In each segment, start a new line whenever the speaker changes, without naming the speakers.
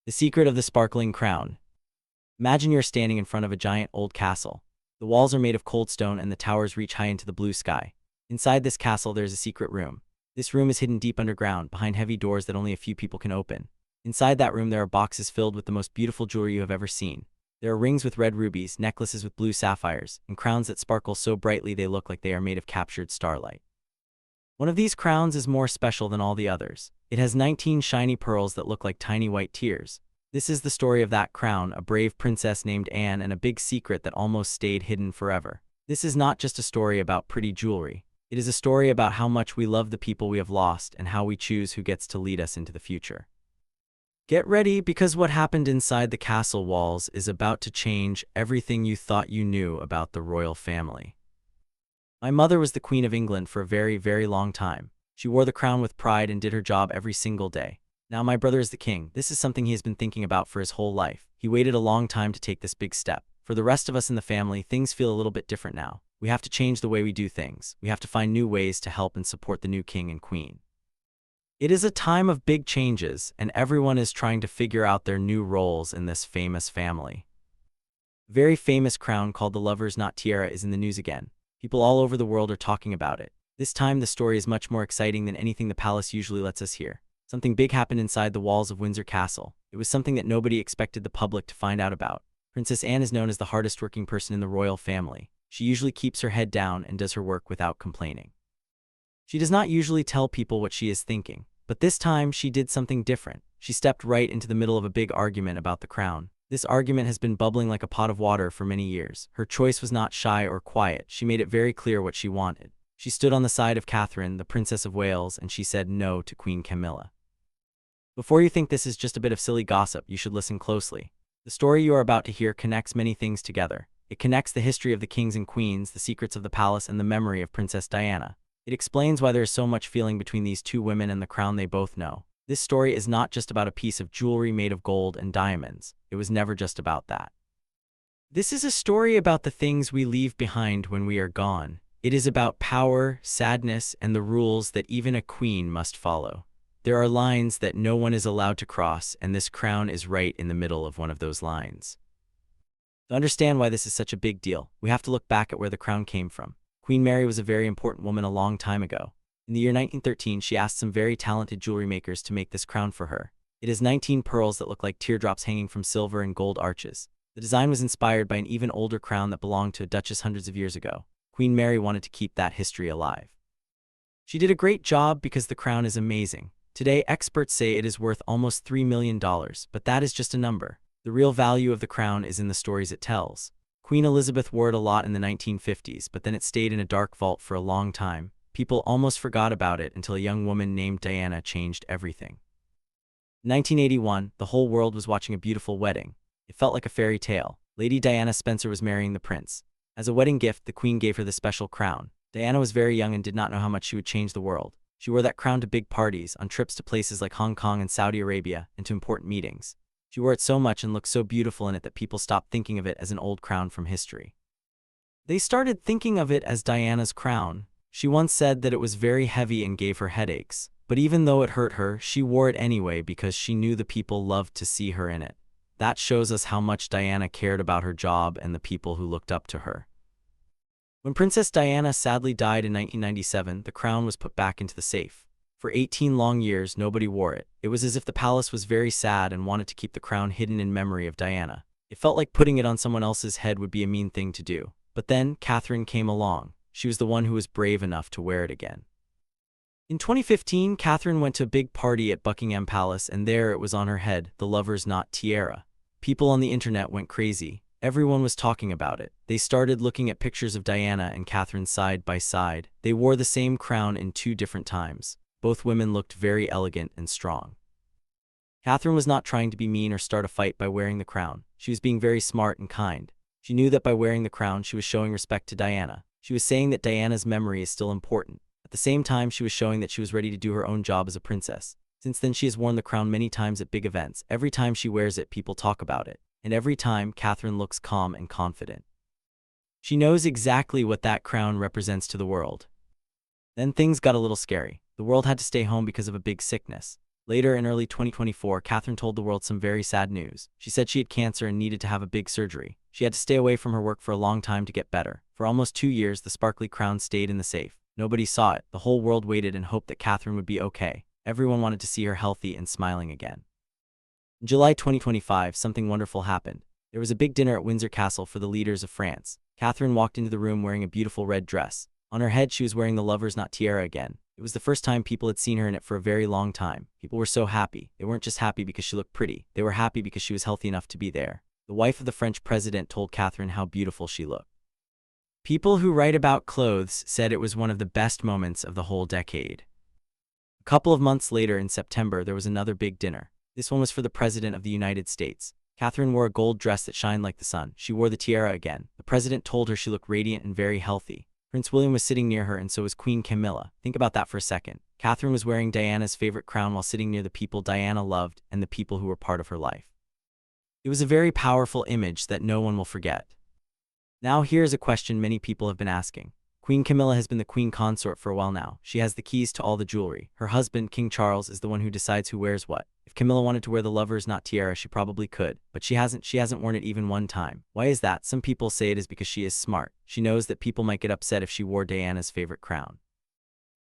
The secret of the sparkling crown. Imagine you're standing in front of a giant old castle. The walls are made of cold stone and the towers reach high into the blue sky. Inside this castle, there's a secret room. This room is hidden deep underground, behind heavy doors that only a few people can open. Inside that room, there are boxes filled with the most beautiful jewelry you have ever seen. There are rings with red rubies, necklaces with blue sapphires, and crowns that sparkle so brightly they look like they are made of captured starlight. One of these crowns is more special than all the others. It has 19 shiny pearls that look like tiny white tears. This is the story of that crown, a brave princess named Anne and a big secret that almost stayed hidden forever. This is not just a story about pretty jewelry. It is a story about how much we love the people we have lost and how we choose who gets to lead us into the future. Get ready, because what happened inside the castle walls is about to change everything you thought you knew about the royal family. My mother was the Queen of England for a very, very long time. She wore the crown with pride and did her job every single day. Now my brother is the king. This is something he has been thinking about for his whole life. He waited a long time to take this big step. For the rest of us in the family, things feel a little bit different now. We have to change the way we do things. We have to find new ways to help and support the new king and queen. It is a time of big changes, and everyone is trying to figure out their new roles in this famous family. A very famous crown called the Lovers Knot Tiara is in the news again. People all over the world are talking about it. This time the story is much more exciting than anything the palace usually lets us hear. Something big happened inside the walls of Windsor Castle. It was something that nobody expected the public to find out about. Princess Anne is known as the hardest working person in the royal family. She usually keeps her head down and does her work without complaining. She does not usually tell people what she is thinking, but this time she did something different. She stepped right into the middle of a big argument about the crown. This argument has been bubbling like a pot of water for many years. Her choice was not shy or quiet. She made it very clear what she wanted. She stood on the side of Catherine, the Princess of Wales, and she said no to Queen Camilla. Before you think this is just a bit of silly gossip, you should listen closely. The story you are about to hear connects many things together. It connects the history of the kings and queens, the secrets of the palace, and the memory of Princess Diana. It explains why there is so much feeling between these two women and the crown they both know. This story is not just about a piece of jewelry made of gold and diamonds. It was never just about that. This is a story about the things we leave behind when we are gone. It is about power, sadness, and the rules that even a queen must follow. There are lines that no one is allowed to cross, and this crown is right in the middle of one of those lines. To understand why this is such a big deal, we have to look back at where the crown came from. Queen Mary was a very important woman a long time ago. In the year 1913, she asked some very talented jewelry makers to make this crown for her. It has 19 pearls that look like teardrops hanging from silver and gold arches. The design was inspired by an even older crown that belonged to a duchess hundreds of years ago. Queen Mary wanted to keep that history alive. She did a great job because the crown is amazing. Today, experts say it is worth almost $3 million, but that is just a number. The real value of the crown is in the stories it tells. Queen Elizabeth wore it a lot in the 1950s, but then it stayed in a dark vault for a long time. People almost forgot about it until a young woman named Diana changed everything. In 1981, the whole world was watching a beautiful wedding. It felt like a fairy tale. Lady Diana Spencer was marrying the prince. As a wedding gift, the queen gave her the special crown. Diana was very young and did not know how much she would change the world. She wore that crown to big parties, on trips to places like Hong Kong and Saudi Arabia, and to important meetings. She wore it so much and looked so beautiful in it that people stopped thinking of it as an old crown from history. They started thinking of it as Diana's crown. She once said that it was very heavy and gave her headaches, but even though it hurt her, she wore it anyway because she knew the people loved to see her in it. That shows us how much Diana cared about her job and the people who looked up to her. When Princess Diana sadly died in 1997, the crown was put back into the safe. For 18 long years, nobody wore it. It was as if the palace was very sad and wanted to keep the crown hidden in memory of Diana. It felt like putting it on someone else's head would be a mean thing to do. But then, Catherine came along. She was the one who was brave enough to wear it again. In 2015, Catherine went to a big party at Buckingham Palace, and there it was on her head, the Lovers Knot Tiara. People on the internet went crazy. Everyone was talking about it. They started looking at pictures of Diana and Catherine side by side. They wore the same crown in 2 different times. Both women looked very elegant and strong. Catherine was not trying to be mean or start a fight by wearing the crown. She was being very smart and kind. She knew that by wearing the crown, she was showing respect to Diana. She was saying that Diana's memory is still important. At the same time, she was showing that she was ready to do her own job as a princess. Since then, she has worn the crown many times at big events. Every time she wears it, people talk about it. And every time, Catherine looks calm and confident. She knows exactly what that crown represents to the world. Then things got a little scary. The world had to stay home because of a big sickness. Later in early 2024, Catherine told the world some very sad news. She said she had cancer and needed to have a big surgery. She had to stay away from her work for a long time to get better. For almost 2 years, the sparkly crown stayed in the safe. Nobody saw it. The whole world waited and hoped that Catherine would be okay. Everyone wanted to see her healthy and smiling again. In July 2025, something wonderful happened. There was a big dinner at Windsor Castle for the leaders of France. Catherine walked into the room wearing a beautiful red dress. On her head, she was wearing the Lovers Knot Tiara again. It was the first time people had seen her in it for a very long time. People were so happy. They weren't just happy because she looked pretty. They were happy because she was healthy enough to be there. The wife of the French president told Catherine how beautiful she looked. People who write about clothes said it was one of the best moments of the whole decade. A couple of months later in September, there was another big dinner. This one was for the President of the United States. Catherine wore a gold dress that shined like the sun. She wore the tiara again. The president told her she looked radiant and very healthy. Prince William was sitting near her and so was Queen Camilla. Think about that for a second. Catherine was wearing Diana's favorite crown while sitting near the people Diana loved and the people who were part of her life. It was a very powerful image that no one will forget. Now here's a question many people have been asking. Queen Camilla has been the queen consort for a while now. She has the keys to all the jewelry. Her husband, King Charles, is the one who decides who wears what. If Camilla wanted to wear the Lovers Knot Tiara, she probably could, but she hasn't worn it even one time. Why is that? Some people say it is because she is smart. She knows that people might get upset if she wore Diana's favorite crown.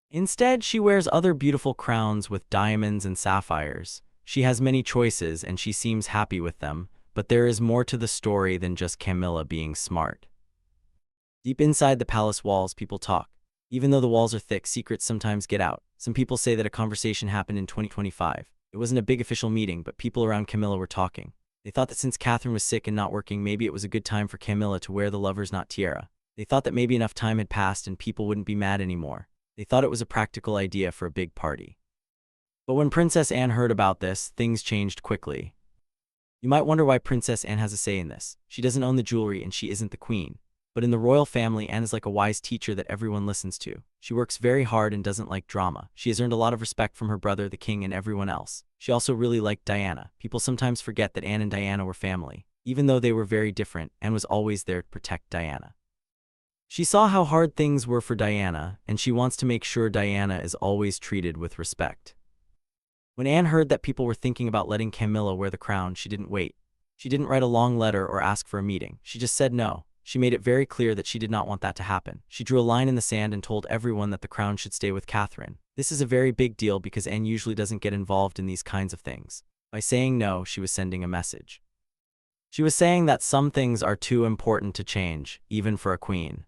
Instead, she wears other beautiful crowns with diamonds and sapphires. She has many choices and she seems happy with them, but there is more to the story than just Camilla being smart. Deep inside the palace walls, people talk. Even though the walls are thick, secrets sometimes get out. Some people say that a conversation happened in 2025. It wasn't a big official meeting, but people around Camilla were talking. They thought that since Catherine was sick and not working, maybe it was a good time for Camilla to wear the Lovers Knot Tiara. They thought that maybe enough time had passed and people wouldn't be mad anymore. They thought it was a practical idea for a big party. But when Princess Anne heard about this, things changed quickly. You might wonder why Princess Anne has a say in this. She doesn't own the jewelry and she isn't the queen. But in the royal family, Anne is like a wise teacher that everyone listens to. She works very hard and doesn't like drama. She has earned a lot of respect from her brother, the king, and everyone else. She also really liked Diana. People sometimes forget that Anne and Diana were family. Even though they were very different, Anne was always there to protect Diana. She saw how hard things were for Diana, and she wants to make sure Diana is always treated with respect. When Anne heard that people were thinking about letting Camilla wear the crown, she didn't wait. She didn't write a long letter or ask for a meeting. She just said no. She made it very clear that she did not want that to happen. She drew a line in the sand and told everyone that the crown should stay with Catherine. This is a very big deal because Anne usually doesn't get involved in these kinds of things. By saying no, she was sending a message. She was saying that some things are too important to change, even for a queen.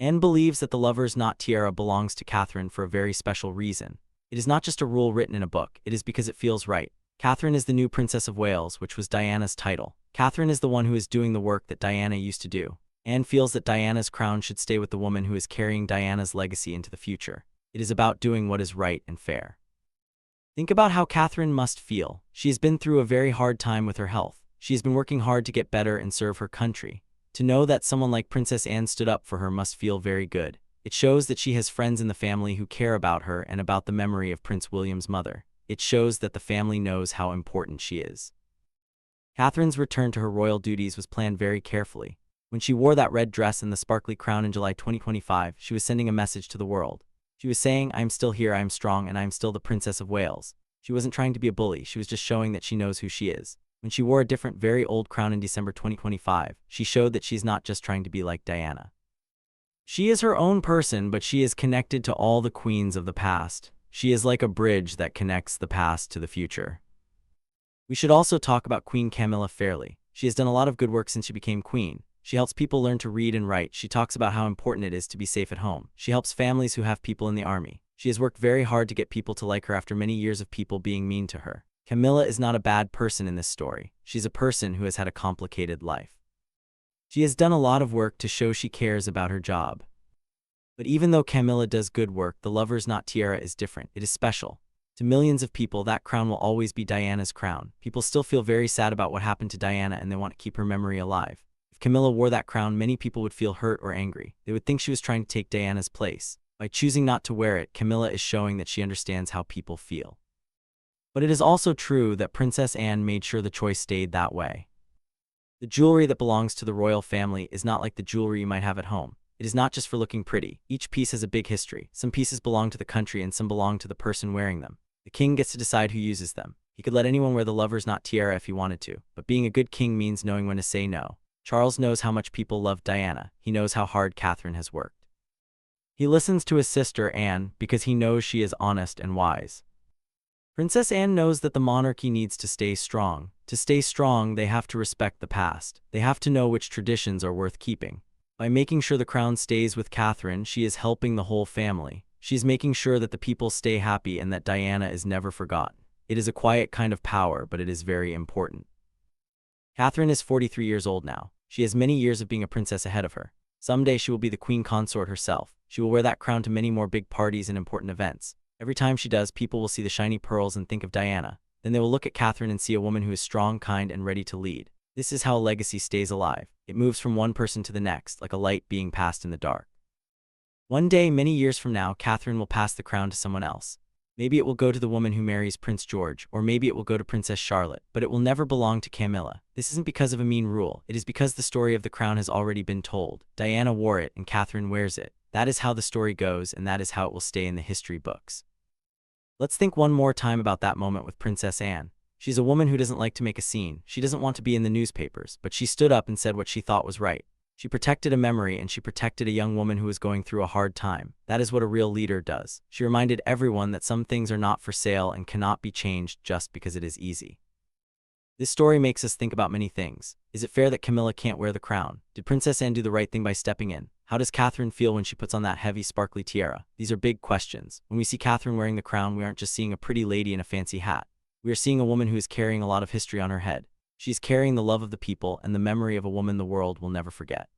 Anne believes that the Lovers Knot Tiara belongs to Catherine for a very special reason. It is not just a rule written in a book, it is because it feels right. Catherine is the new Princess of Wales, which was Diana's title. Catherine is the one who is doing the work that Diana used to do. Anne feels that Diana's crown should stay with the woman who is carrying Diana's legacy into the future. It is about doing what is right and fair. Think about how Catherine must feel. She has been through a very hard time with her health. She has been working hard to get better and serve her country. To know that someone like Princess Anne stood up for her must feel very good. It shows that she has friends in the family who care about her and about the memory of Prince William's mother. It shows that the family knows how important she is. Catherine's return to her royal duties was planned very carefully. When she wore that red dress and the sparkly crown in July 2025, she was sending a message to the world. She was saying, "I am still here, I am strong, and I am still the Princess of Wales." She wasn't trying to be a bully, she was just showing that she knows who she is. When she wore a different, very old crown in December 2025, she showed that she's not just trying to be like Diana. She is her own person, but she is connected to all the queens of the past. She is like a bridge that connects the past to the future. We should also talk about Queen Camilla fairly. She has done a lot of good work since she became queen. She helps people learn to read and write. She talks about how important it is to be safe at home. She helps families who have people in the army. She has worked very hard to get people to like her after many years of people being mean to her. Camilla is not a bad person in this story. She's a person who has had a complicated life. She has done a lot of work to show she cares about her job. But even though Camilla does good work, the Lovers Knot Tiara is different. It is special. To millions of people, that crown will always be Diana's crown. People still feel very sad about what happened to Diana and they want to keep her memory alive. If Camilla wore that crown, many people would feel hurt or angry. They would think she was trying to take Diana's place. By choosing not to wear it, Camilla is showing that she understands how people feel. But it is also true that Princess Anne made sure the choice stayed that way. The jewelry that belongs to the royal family is not like the jewelry you might have at home. It is not just for looking pretty. Each piece has a big history. Some pieces belong to the country and some belong to the person wearing them. The king gets to decide who uses them. He could let anyone wear the Lovers Knot Tiara if he wanted to, but being a good king means knowing when to say no. Charles knows how much people love Diana. He knows how hard Catherine has worked. He listens to his sister Anne because he knows she is honest and wise. Princess Anne knows that the monarchy needs to stay strong. To stay strong, they have to respect the past. They have to know which traditions are worth keeping. By making sure the crown stays with Catherine, she is helping the whole family. She's making sure that the people stay happy and that Diana is never forgotten. It is a quiet kind of power, but it is very important. Catherine is 43 years old now. She has many years of being a princess ahead of her. Someday she will be the queen consort herself. She will wear that crown to many more big parties and important events. Every time she does, people will see the shiny pearls and think of Diana. Then they will look at Catherine and see a woman who is strong, kind, and ready to lead. This is how a legacy stays alive. It moves from one person to the next, like a light being passed in the dark. One day, many years from now, Catherine will pass the crown to someone else. Maybe it will go to the woman who marries Prince George, or maybe it will go to Princess Charlotte, but it will never belong to Camilla. This isn't because of a mean rule. It is because the story of the crown has already been told. Diana wore it and Catherine wears it. That is how the story goes, and that is how it will stay in the history books. Let's think one more time about that moment with Princess Anne. She's a woman who doesn't like to make a scene. She doesn't want to be in the newspapers, but she stood up and said what she thought was right. She protected a memory, and she protected a young woman who was going through a hard time. That is what a real leader does. She reminded everyone that some things are not for sale and cannot be changed just because it is easy. This story makes us think about many things. Is it fair that Camilla can't wear the crown? Did Princess Anne do the right thing by stepping in? How does Catherine feel when she puts on that heavy, sparkly tiara? These are big questions. When we see Catherine wearing the crown, we aren't just seeing a pretty lady in a fancy hat. We are seeing a woman who is carrying a lot of history on her head. She's carrying the love of the people and the memory of a woman the world will never forget.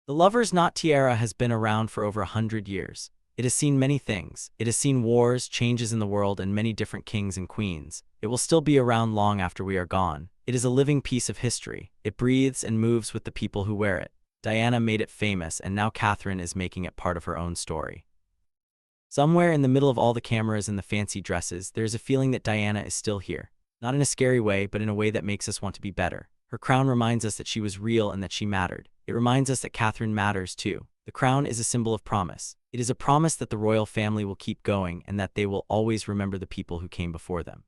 The Lovers Knot Tiara has been around for over 100 years. It has seen many things. It has seen wars, changes in the world, and many different kings and queens. It will still be around long after we are gone. It is a living piece of history. It breathes and moves with the people who wear it. Diana made it famous, and now Catherine is making it part of her own story. Somewhere in the middle of all the cameras and the fancy dresses, there is a feeling that Diana is still here. Not in a scary way, but in a way that makes us want to be better. Her crown reminds us that she was real and that she mattered. It reminds us that Catherine matters too. The crown is a symbol of promise. It is a promise that the royal family will keep going and that they will always remember the people who came before them.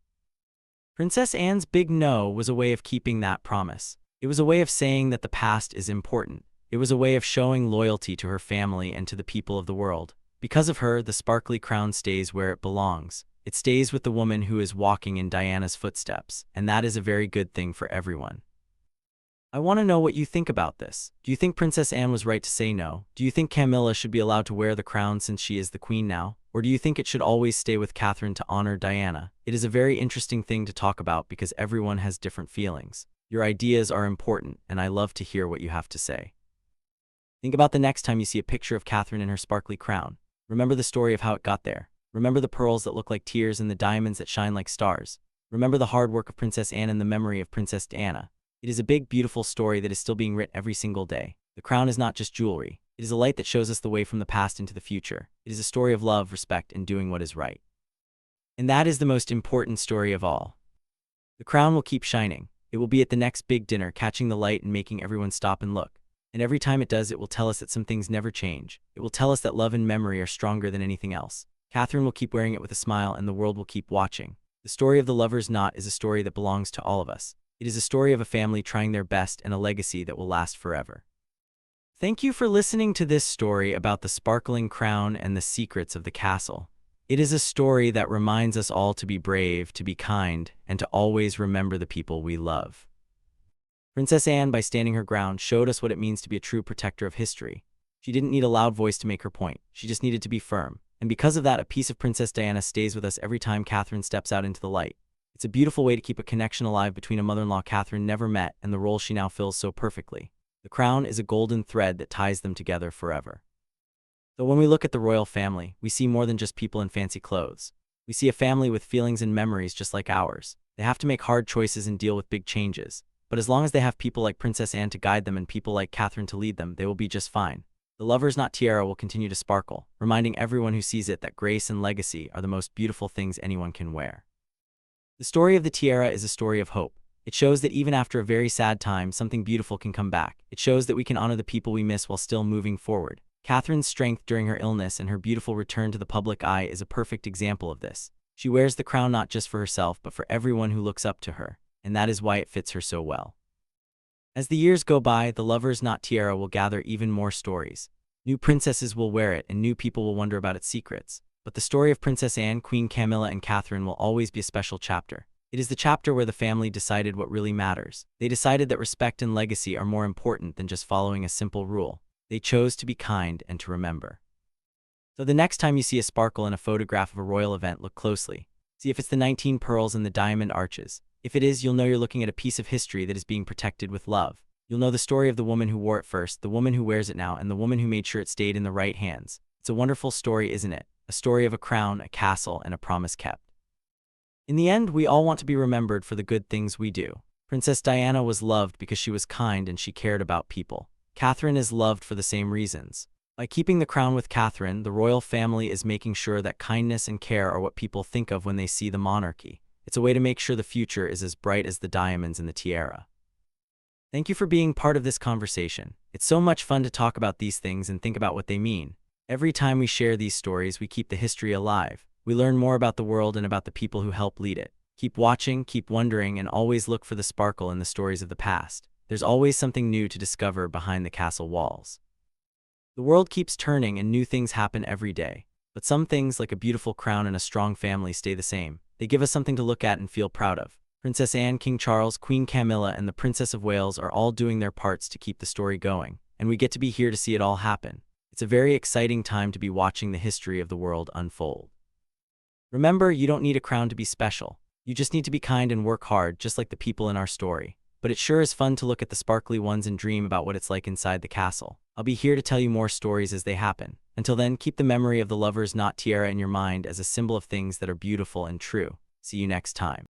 Princess Anne's big no was a way of keeping that promise. It was a way of saying that the past is important. It was a way of showing loyalty to her family and to the people of the world. Because of her, the sparkly crown stays where it belongs. It stays with the woman who is walking in Diana's footsteps, and that is a very good thing for everyone. I want to know what you think about this. Do you think Princess Anne was right to say no? Do you think Camilla should be allowed to wear the crown since she is the queen now? Or do you think it should always stay with Catherine to honor Diana? It is a very interesting thing to talk about because everyone has different feelings. Your ideas are important, and I love to hear what you have to say. Think about the next time you see a picture of Catherine in her sparkly crown. Remember the story of how it got there. Remember the pearls that look like tears and the diamonds that shine like stars. Remember the hard work of Princess Anne and the memory of Princess Diana. It is a big, beautiful story that is still being written every single day. The crown is not just jewelry. It is a light that shows us the way from the past into the future. It is a story of love, respect, and doing what is right. And that is the most important story of all. The crown will keep shining. It will be at the next big dinner, catching the light and making everyone stop and look. And every time it does, it will tell us that some things never change. It will tell us that love and memory are stronger than anything else. Catherine will keep wearing it with a smile, and the world will keep watching. The story of the Lover's Knot is a story that belongs to all of us. It is a story of a family trying their best and a legacy that will last forever. Thank you for listening to this story about the sparkling crown and the secrets of the castle. It is a story that reminds us all to be brave, to be kind, and to always remember the people we love. Princess Anne, by standing her ground, showed us what it means to be a true protector of history. She didn't need a loud voice to make her point. She just needed to be firm. And because of that, a piece of Princess Diana stays with us every time Catherine steps out into the light. It's a beautiful way to keep a connection alive between a mother-in-law Catherine never met and the role she now fills so perfectly. The crown is a golden thread that ties them together forever. So when we look at the royal family, we see more than just people in fancy clothes. We see a family with feelings and memories just like ours. They have to make hard choices and deal with big changes. But as long as they have people like Princess Anne to guide them and people like Catherine to lead them, they will be just fine. The Lover's Knot Tiara will continue to sparkle, reminding everyone who sees it that grace and legacy are the most beautiful things anyone can wear. The story of the tiara is a story of hope. It shows that even after a very sad time, something beautiful can come back. It shows that we can honor the people we miss while still moving forward. Catherine's strength during her illness and her beautiful return to the public eye is a perfect example of this. She wears the crown not just for herself but for everyone who looks up to her, and that is why it fits her so well. As the years go by, the Lovers Knot Tiara will gather even more stories. New princesses will wear it and new people will wonder about its secrets. But the story of Princess Anne, Queen Camilla, and Catherine will always be a special chapter. It is the chapter where the family decided what really matters. They decided that respect and legacy are more important than just following a simple rule. They chose to be kind and to remember. So the next time you see a sparkle in a photograph of a royal event, look closely. See if it's the 19 pearls and the diamond arches. If it is, you'll know you're looking at a piece of history that is being protected with love. You'll know the story of the woman who wore it first, the woman who wears it now, and the woman who made sure it stayed in the right hands. It's a wonderful story, isn't it? A story of a crown, a castle, and a promise kept. In the end, we all want to be remembered for the good things we do. Princess Diana was loved because she was kind and she cared about people. Catherine is loved for the same reasons. By keeping the crown with Catherine, the royal family is making sure that kindness and care are what people think of when they see the monarchy. It's a way to make sure the future is as bright as the diamonds in the tiara. Thank you for being part of this conversation. It's so much fun to talk about these things and think about what they mean. Every time we share these stories, we keep the history alive. We learn more about the world and about the people who help lead it. Keep watching, keep wondering, and always look for the sparkle in the stories of the past. There's always something new to discover behind the castle walls. The world keeps turning and new things happen every day. But some things, like a beautiful crown and a strong family, stay the same. They give us something to look at and feel proud of. Princess Anne, King Charles, Queen Camilla, and the Princess of Wales are all doing their parts to keep the story going. And we get to be here to see it all happen. It's a very exciting time to be watching the history of the world unfold. Remember, you don't need a crown to be special. You just need to be kind and work hard, just like the people in our story. But it sure is fun to look at the sparkly ones and dream about what it's like inside the castle. I'll be here to tell you more stories as they happen. Until then, keep the memory of the Lovers Knot Tiara in your mind as a symbol of things that are beautiful and true. See you next time.